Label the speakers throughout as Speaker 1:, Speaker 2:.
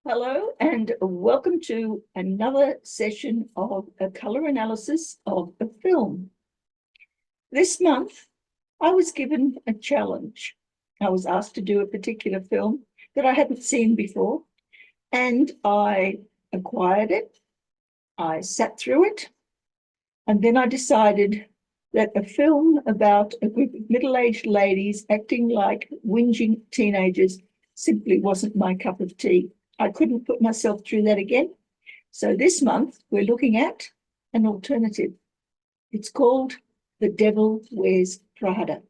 Speaker 1: Hello and welcome to another session of a colour analysis of a film. This month, I was given a challenge. I was asked to do a particular film that I hadn't seen before, and I acquired it. I sat through it, and then I decided that a film about a group of middle-aged ladies acting like whinging teenagers simply wasn't my cup of tea. I couldn't put myself through that again. So this month, we're looking at an alternative. It's called The Devil Wears Prada.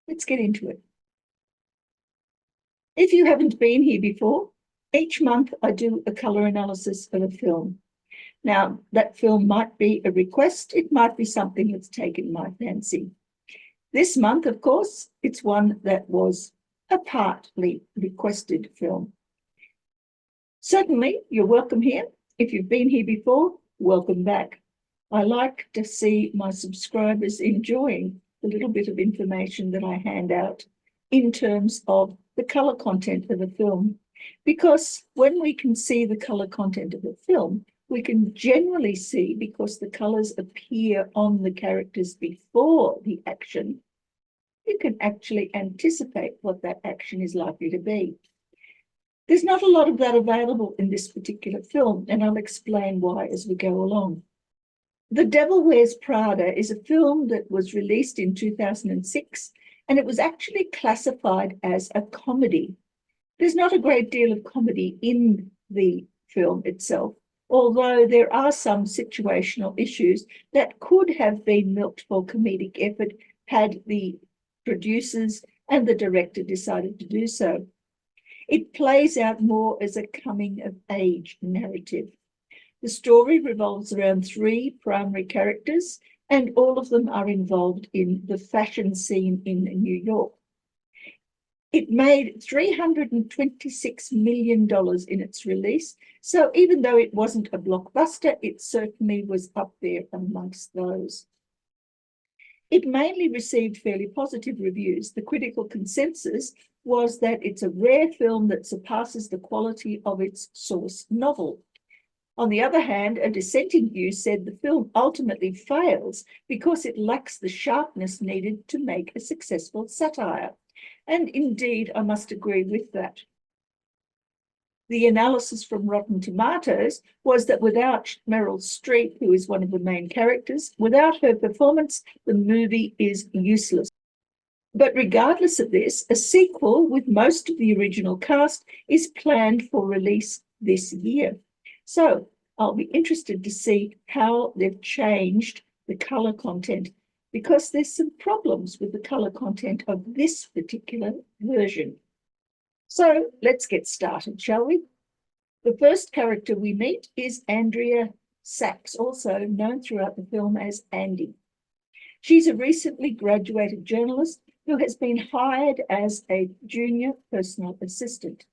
Speaker 1: Let's get into it. If you haven't been here before, each month I do a colour analysis of a film. Now, that film might be a request. It might be something that's taken my fancy. This month, of course, it's one that was a partly requested film. Certainly, you're welcome here. If you've been here before, welcome back. I like to see my subscribers enjoying the little bit of information that I hand out in terms of the colour content of a film, because when we can see the colour content of a film, we can generally see, because the colours appear on the characters before the action, you can actually anticipate what that action is likely to be. There's not a lot of that available in this particular film, and I'll explain why as we go along. The Devil Wears Prada is a film that was released in 2006, and it was actually classified as a comedy. There's not a great deal of comedy in the film itself, although there are some situational issues that could have been milked for comedic effort had the producers and the director decided to do so. It plays out more as a coming-of-age narrative. The story revolves around three primary characters, and all of them are involved in the fashion scene in New York. It made $326 million in its release, so even though it wasn't a blockbuster, it certainly was up there amongst those. It mainly received fairly positive reviews. The critical consensus was that it's a rare film that surpasses the quality of its source novel. On the other hand, a dissenting view said the film ultimately fails because it lacks the sharpness needed to make a successful satire. And indeed, I must agree with that. The analysis from Rotten Tomatoes was that without Meryl Streep, who is one of the main characters, without her performance, the movie is useless. But regardless of this, a sequel with most of the original cast is planned for release this year. So I'll be interested to see how they've changed the colour content, because there's some problems with the colour content of this particular version. So let's get started, shall we? The first character we meet is Andrea Sachs, also known throughout the film as Andy. She's a recently graduated journalist who has been hired as a junior personal assistant.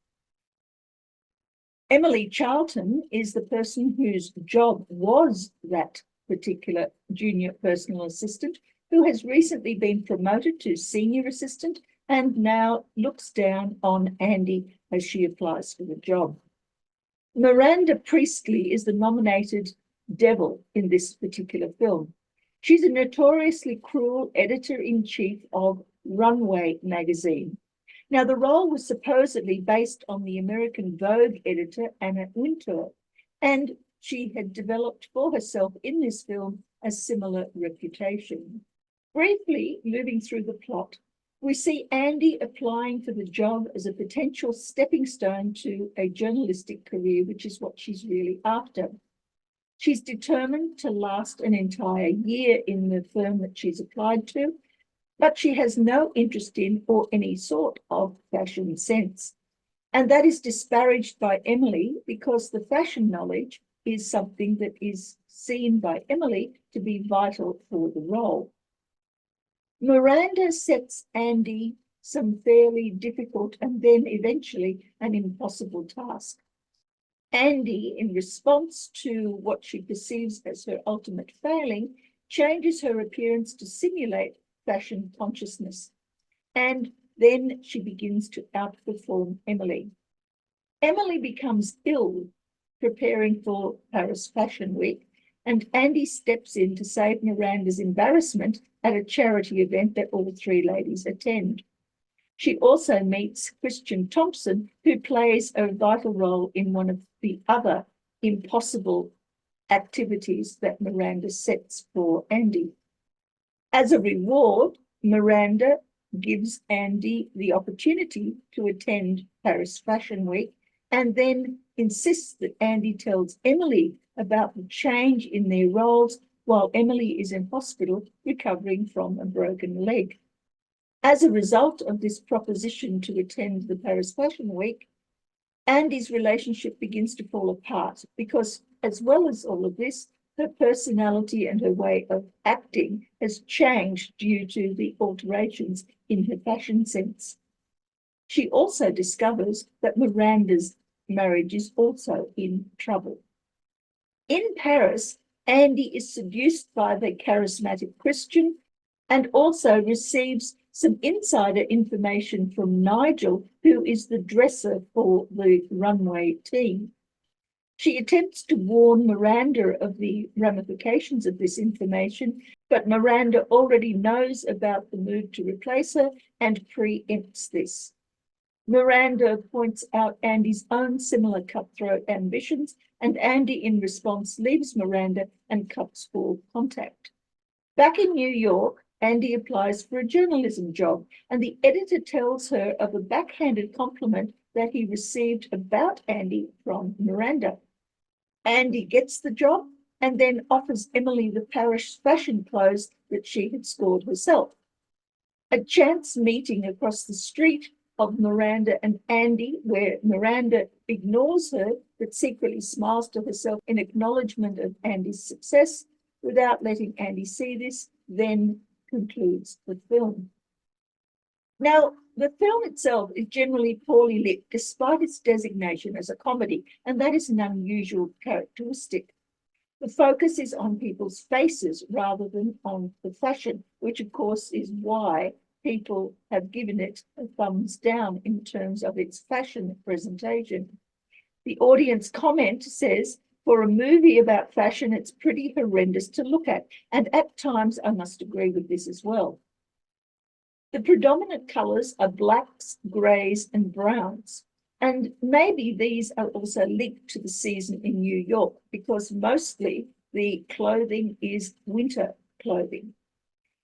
Speaker 1: Emily Charlton is the person whose job was that particular junior personal assistant, who has recently been promoted to senior assistant and now looks down on Andy as she applies for the job. Miranda Priestley is the nominated devil in this particular film. She's a notoriously cruel editor-in-chief of Runway magazine. Now, the role was supposedly based on the American Vogue editor Anna Wintour, and she had developed for herself in this film a similar reputation. Briefly, moving through the plot, we see Andy applying for the job as a potential stepping stone to a journalistic career, which is what she's really after. She's determined to last an entire year in the firm that she's applied to, but she has no interest in or any sort of fashion sense. And that is disparaged by Emily because the fashion knowledge is something that is seen by Emily to be vital for the role. Miranda sets Andy some fairly difficult and then eventually an impossible task. Andy, in response to what she perceives as her ultimate failing, changes her appearance to simulate fashion consciousness, and then she begins to outperform Emily. Emily becomes ill preparing for Paris Fashion Week, and Andy steps in to save Miranda's embarrassment at a charity event that all three ladies attend. She also meets Christian Thompson, who plays a vital role in one of the other impossible activities that Miranda sets for Andy. As a reward, Miranda gives Andy the opportunity to attend Paris Fashion Week and then insists that Andy tells Emily about the change in their roles while Emily is in hospital recovering from a broken leg. As a result of this proposition to attend the Paris Fashion Week, Andy's relationship begins to fall apart because, as well as all of this, her personality and her way of acting has changed due to the alterations in her fashion sense. She also discovers that Miranda's marriage is also in trouble. In Paris, Andy is seduced by the charismatic Christian and also receives some insider information from Nigel, who is the dresser for the runway team. She attempts to warn Miranda of the ramifications of this information, but Miranda already knows about the move to replace her and preempts this. Miranda points out Andy's own similar cutthroat ambitions, and Andy, in response, leaves Miranda and cuts all contact. Back in New York, Andy applies for a journalism job, and the editor tells her of a backhanded compliment that he received about Andy from Miranda. Andy gets the job and then offers Emily the Paris fashion clothes that she had scored herself. A chance meeting across the street of Miranda and Andy, where Miranda ignores her but secretly smiles to herself in acknowledgement of Andy's success without letting Andy see this, then concludes the film. Now, the film itself is generally poorly lit despite its designation as a comedy, and that is an unusual characteristic. The focus is on people's faces rather than on the fashion, which of course is why people have given it a thumbs down in terms of its fashion presentation. The audience comment says, for a movie about fashion, it's pretty horrendous to look at, and at times I must agree with this as well. The predominant colours are blacks, greys, and browns, and maybe these are also linked to the season in New York because mostly the clothing is winter clothing.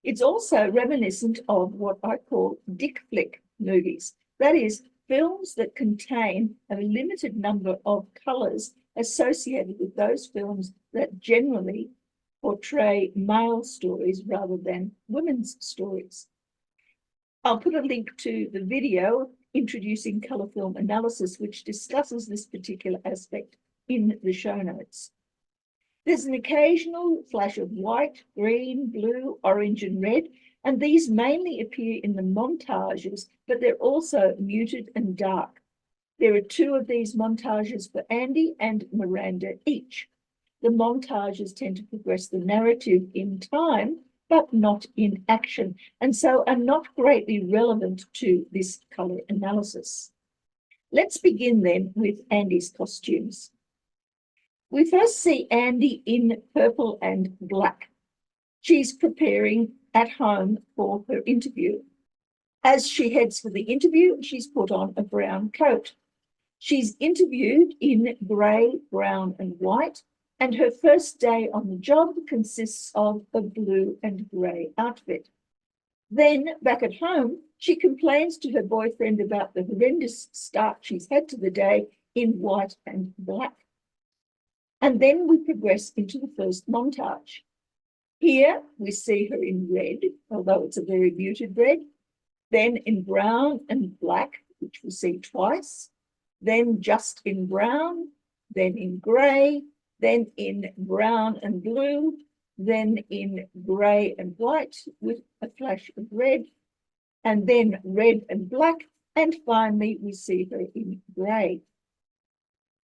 Speaker 1: It's also reminiscent of what I call dick flick movies, that is, films that contain a limited number of colours associated with those films that generally portray male stories rather than women's stories. I'll put a link to the video introducing colour film analysis, which discusses this particular aspect in the show notes. There's an occasional flash of white, green, blue, orange, and red, and these mainly appear in the montages, but they're also muted and dark. There are 2 of these montages for Andy and Miranda each. The montages tend to progress the narrative in time, but not in action, and so are not greatly relevant to this colour analysis. Let's begin then with Andy's costumes. We first see Andy in purple and black. She's preparing at home for her interview. As she heads for the interview, she's put on a brown coat. She's interviewed in grey, brown, and white, and her first day on the job consists of a blue and grey outfit. Then, back at home, she complains to her boyfriend about the horrendous start she's had to the day in white and black. And then we progress into the first montage. Here we see her in red, although it's a very muted red, then in brown and black, which we see twice, then just in brown, then in grey, then in brown and blue, then in grey and white with a flash of red, and then red and black, and finally we see her in grey.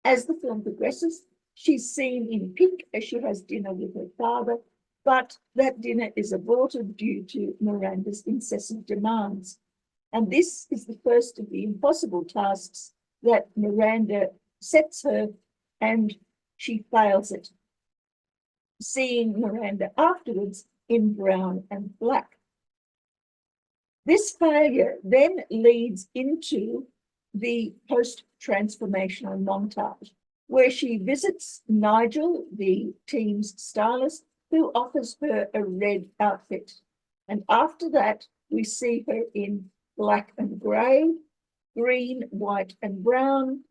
Speaker 1: As the film progresses, she's seen in pink as she has dinner with her father, but that dinner is aborted due to Miranda's incessant demands. And this is the first of the impossible tasks that Miranda sets her and she fails it, seeing Miranda afterwards in brown and black. This failure then leads into the post-transformational montage, where she visits Nigel, the team's stylist, who offers her a red outfit. And after that, we see her in black and grey, green, white and brown,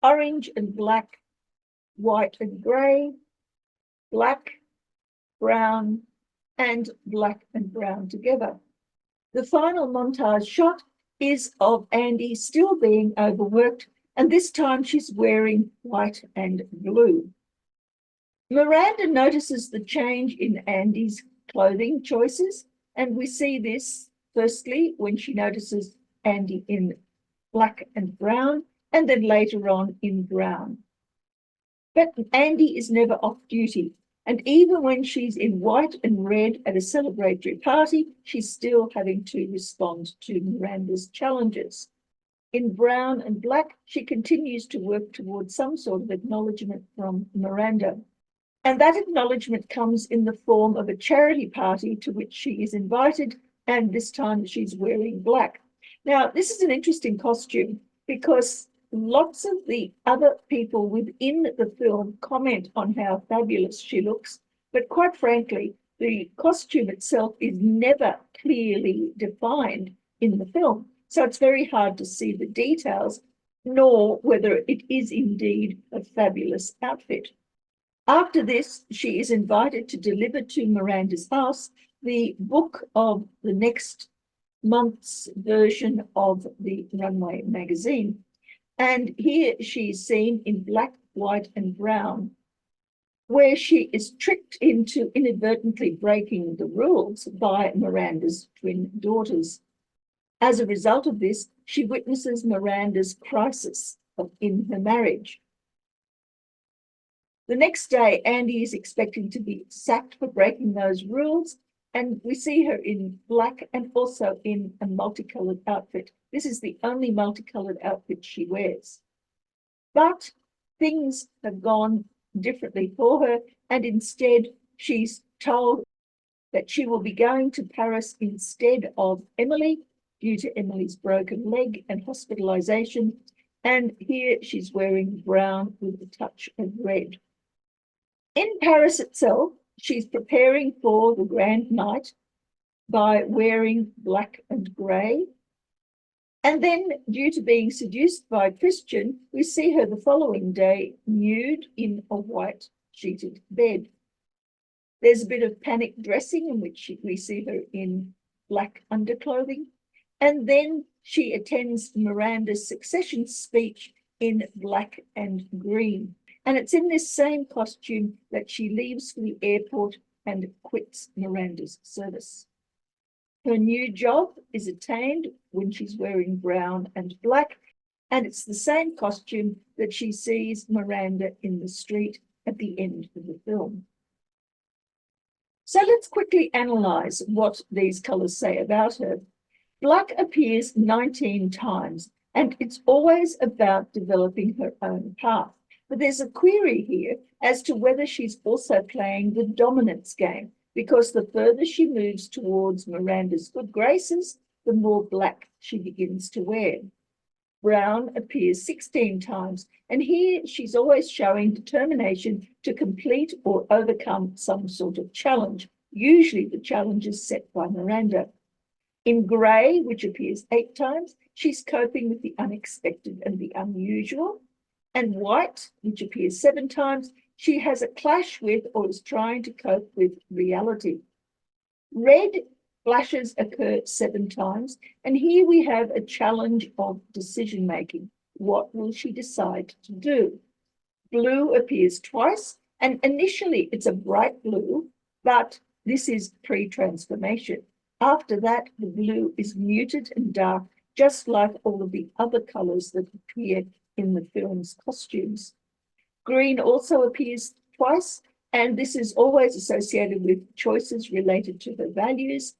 Speaker 1: orange and black, white and grey, black, brown, and black and brown together. The final montage shot is of Andy still being overworked, and this time she's wearing white and blue. Miranda notices the change in Andy's clothing choices, and we see this firstly when she notices Andy in black and brown, and then later on in brown. But Andy is never off duty, and even when she's in white and red at a celebratory party, she's still having to respond to Miranda's challenges. In brown and black, she continues to work towards some sort of acknowledgement from Miranda. And that acknowledgement comes in the form of a charity party to which she is invited, and this time she's wearing black. Now, this is an interesting costume because lots of the other people within the film comment on how fabulous she looks, but quite frankly, the costume itself is never clearly defined in the film. So it's very hard to see the details, nor whether it is indeed a fabulous outfit. After this, she is invited to deliver to Miranda's house the book of the next month's version of the Runway magazine. And here she is seen in black, white, and brown, where she is tricked into inadvertently breaking the rules by Miranda's twin daughters. As a result of this, she witnesses Miranda's crisis in her marriage. The next day, Andy is expecting to be sacked for breaking those rules, and we see her in black and also in a multicolored outfit. This is the only multicolored outfit she wears. But things have gone differently for her, and instead she's told that she will be going to Paris instead of Emily due to Emily's broken leg and hospitalization. And here she's wearing brown with a touch of red. In Paris itself, she's preparing for the grand night by wearing black and grey. And then, due to being seduced by Christian, we see her the following day nude in a white sheeted bed. There's a bit of panic dressing in which we see her in black underclothing. And then she attends Miranda's succession speech in black and green. And it's in this same costume that she leaves for the airport and quits Miranda's service. Her new job is attained when she's wearing brown and black, and it's the same costume that she sees Miranda in the street at the end of the film. So let's quickly analyze what these colors say about her. Black appears 19 times, and it's always about developing her own path. But there's a query here as to whether she's also playing the dominance game, because the further she moves towards Miranda's good graces, the more black she begins to wear. Brown appears 16 times, and here she's always showing determination to complete or overcome some sort of challenge. Usually the challenge is set by Miranda. In grey, which appears 8 times, she's coping with the unexpected and the unusual. And white, which appears 7 times, she has a clash with or is trying to cope with reality. Red flashes occur 7 times, and here we have a challenge of decision-making. What will she decide to do? Blue appears twice, and initially it's a bright blue, but this is pre-transformation. After that, the blue is muted and dark, just like all of the other colors that appear in the film's costumes. Green also appears twice, and this is always associated with choices related to her values.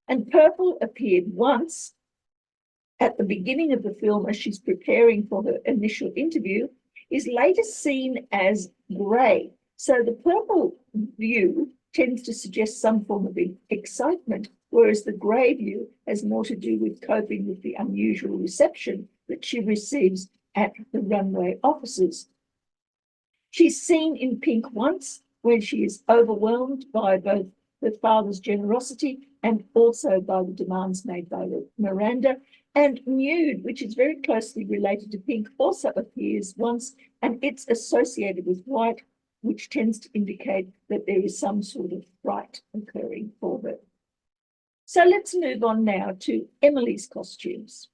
Speaker 1: And purple appeared once, at the beginning of the film as she's preparing for her initial interview is later seen as grey. So the purple view tends to suggest some form of excitement, whereas the grey view has more to do with coping with the unusual reception that she receives at the runway offices. She's seen in pink once when she is overwhelmed by both her father's generosity and also by the demands made by Miranda. And nude, which is very closely related to pink, also appears once, and it's associated with white, which tends to indicate that there is some sort of fright occurring for her. So let's move on now to Emily's costumes.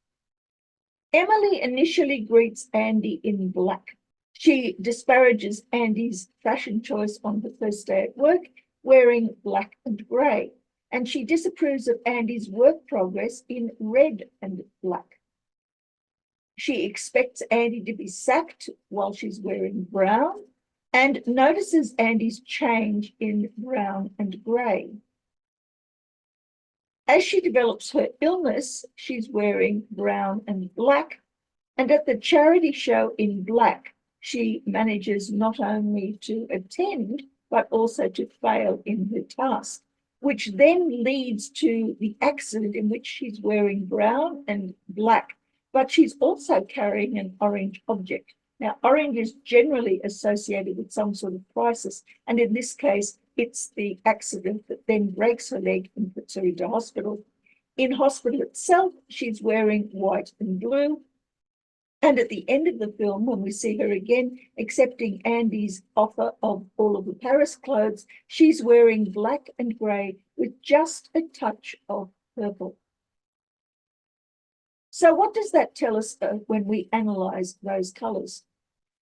Speaker 1: Emily initially greets Andy in black. She disparages Andy's fashion choice on the first day at work, wearing black and grey, and she disapproves of Andy's work progress in red and black. She expects Andy to be sacked while she's wearing brown and notices Andy's change in brown and grey. As she develops her illness, she's wearing brown and black, and at the charity show in black, she manages not only to attend, but also to fail in her task, which then leads to the accident in which she's wearing brown and black, but she's also carrying an orange object. Now, orange is generally associated with some sort of crisis, and in this case, it's the accident that then breaks her leg and puts her into hospital. In hospital itself, she's wearing white and blue. And at the end of the film, when we see her again accepting Andy's offer of all of the Paris clothes, she's wearing black and grey with just a touch of purple. So what does that tell us when we analyse those colours?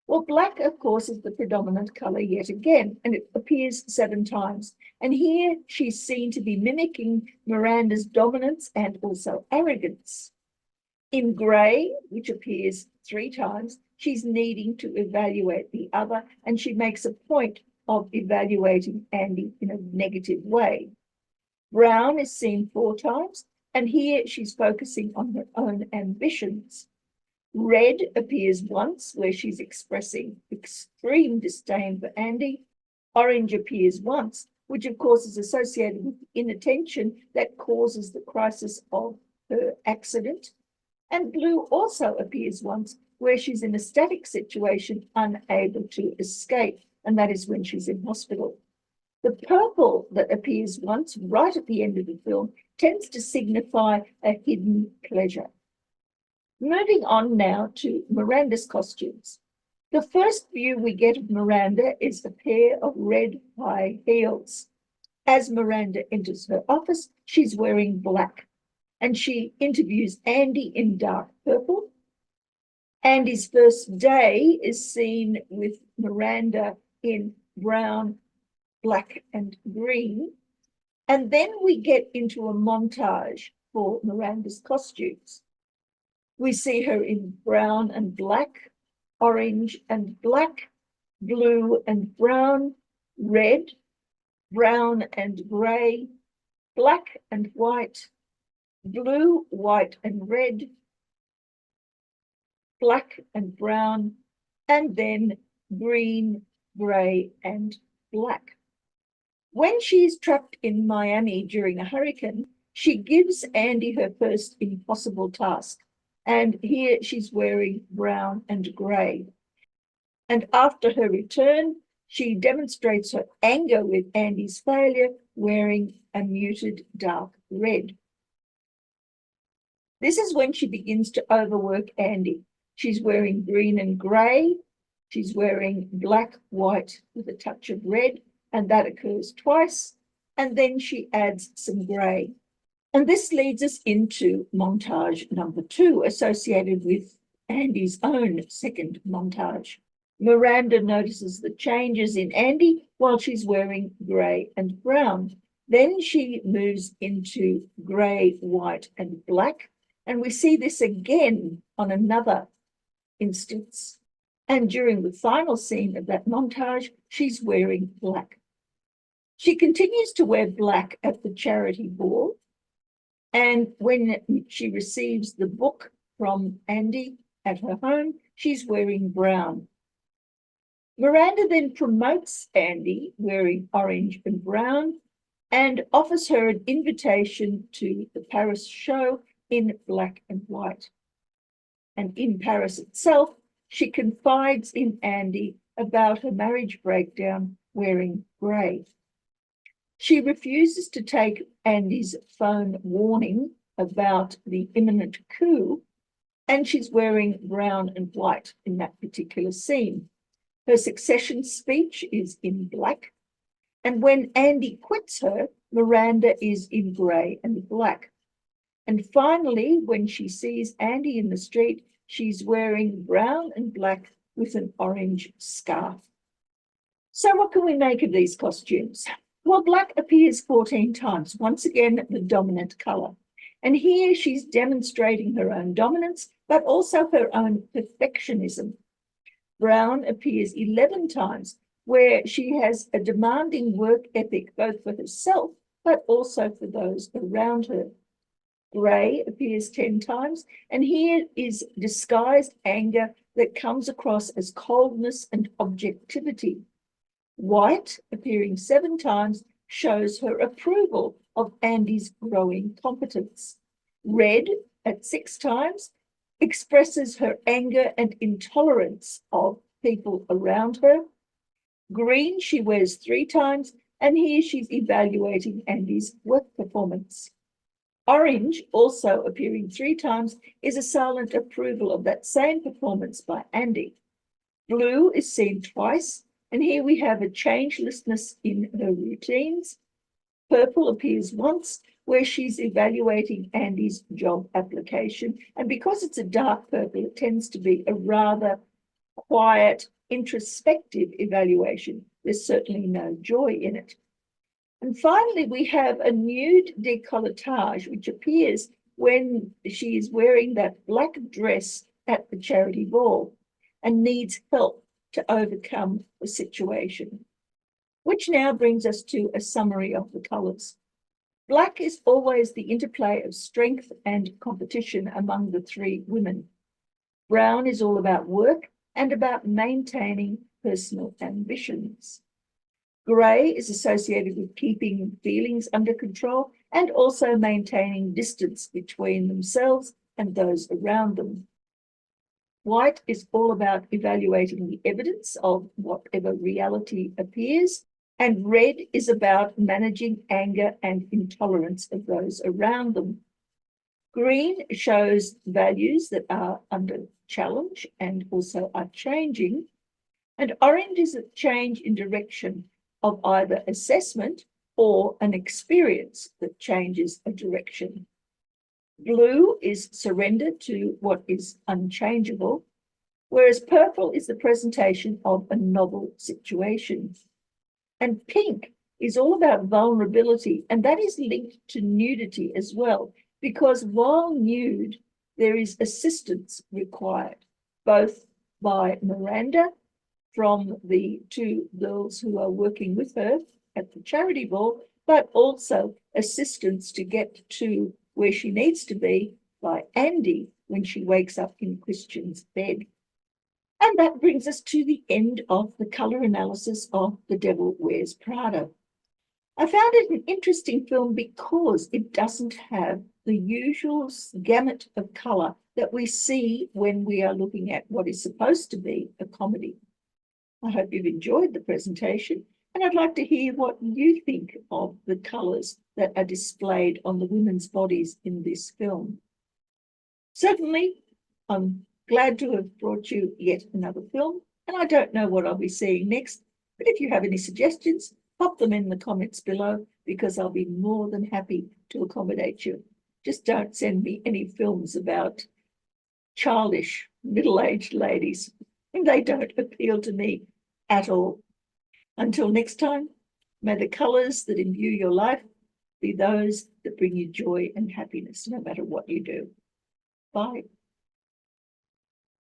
Speaker 1: Well, black, of course, is the predominant colour yet again, and it appears 7 times. And here she's seen to be mimicking Miranda's dominance and also arrogance. In grey, which appears 3 times, she's needing to evaluate the other, and she makes a point of evaluating Andy in a negative way. Brown is seen 4 times, and here she's focusing on her own ambitions. Red appears once, where she's expressing extreme disdain for Andy. Orange appears once, which of course is associated with inattention that causes the crisis of her accident. And blue also appears once, where she's in a static situation, unable to escape, and that is when she's in hospital. The purple that appears once, right at the end of the film, tends to signify a hidden pleasure. Moving on now to Miranda's costumes. The first view we get of Miranda is a pair of red high heels. As Miranda enters her office, she's wearing black, and she interviews Andy in dark purple. Andy's first day is seen with Miranda in brown, black, and green. And then we get into a montage for Miranda's costumes. We see her in brown and black, orange and black, blue and brown, red, brown and grey, black and white, blue, white and red, black and brown, and then green, grey and black. When she's trapped in Miami during a hurricane, she gives Andy her first impossible task. And here she's wearing brown and grey. And after her return, she demonstrates her anger with Andy's failure, wearing a muted dark red. This is when she begins to overwork Andy. She's wearing green and grey. She's wearing black, white with a touch of red, and that occurs twice. And then she adds some grey. And this leads us into montage number 2, associated with Andy's own second montage. Miranda notices the changes in Andy while she's wearing grey and brown. Then she moves into grey, white, and black. And we see this again on another instance. And during the final scene of that montage, she's wearing black. She continues to wear black at the charity ball. And when she receives the book from Andy at her home. She's wearing brown. Miranda then promotes Andy wearing orange and brown and offers her an invitation to the Paris show in black and white. And in Paris itself, she confides in Andy about her marriage breakdown wearing grey. She refuses to take Andy's phone warning about the imminent coup, and she's wearing brown and white in that particular scene. Her succession speech is in black, and when Andy quits her, Miranda is in grey and black. And finally, when she sees Andy in the street, she's wearing brown and black with an orange scarf. So what can we make of these costumes? Well, black appears 14 times, once again, the dominant colour. And here she's demonstrating her own dominance, but also her own perfectionism. Brown appears 11 times, where she has a demanding work ethic, both for herself, but also for those around her. Grey appears 10 times, and here is disguised anger that comes across as coldness and objectivity. White, appearing 7 times, shows her approval of Andy's growing competence. Red, at 6 times, expresses her anger and intolerance of people around her. Green, she wears 3 times, and here she's evaluating Andy's work performance. Orange, also appearing 3 times, is a silent approval of that same performance by Andy. Blue is seen twice, and here we have a changelessness in her routines. Purple appears once, where she's evaluating Andy's job application. And because it's a dark purple, it tends to be a rather quiet, introspective evaluation. There's certainly no joy in it. And finally, we have a nude décolletage, which appears when she is wearing that black dress at the charity ball and needs help to overcome the situation. Which now brings us to a summary of the colours. Black is always the interplay of strength and competition among the 3 women. Brown is all about work and about maintaining personal ambitions. Grey is associated with keeping feelings under control and also maintaining distance between themselves and those around them. White is all about evaluating the evidence of whatever reality appears, and red is about managing anger and intolerance of those around them. Green shows values that are under challenge and also are changing, and orange is a change in direction of either assessment or an experience that changes a direction. Blue is surrender to what is unchangeable, whereas purple is the presentation of a novel situation. And pink is all about vulnerability, and that is linked to nudity as well, because while nude, there is assistance required, both by Miranda from the 2 girls who are working with her at the charity ball, but also assistance to get to where she needs to be by Andy when she wakes up in Christian's bed. And that brings us to the end of the colour analysis of The Devil Wears Prada. I found it an interesting film because it doesn't have the usual gamut of colour that we see when we are looking at what is supposed to be a comedy. I hope you've enjoyed the presentation, and I'd like to hear what you think of the colours that are displayed on the women's bodies in this film. Certainly, I'm glad to have brought you yet another film, and I don't know what I'll be seeing next, but if you have any suggestions, pop them in the comments below, because I'll be more than happy to accommodate you. Just don't send me any films about childish, middle-aged ladies. They don't appeal to me at all. Until next time, may the colours that imbue your life be those that bring you joy and happiness, no matter what you do. Bye.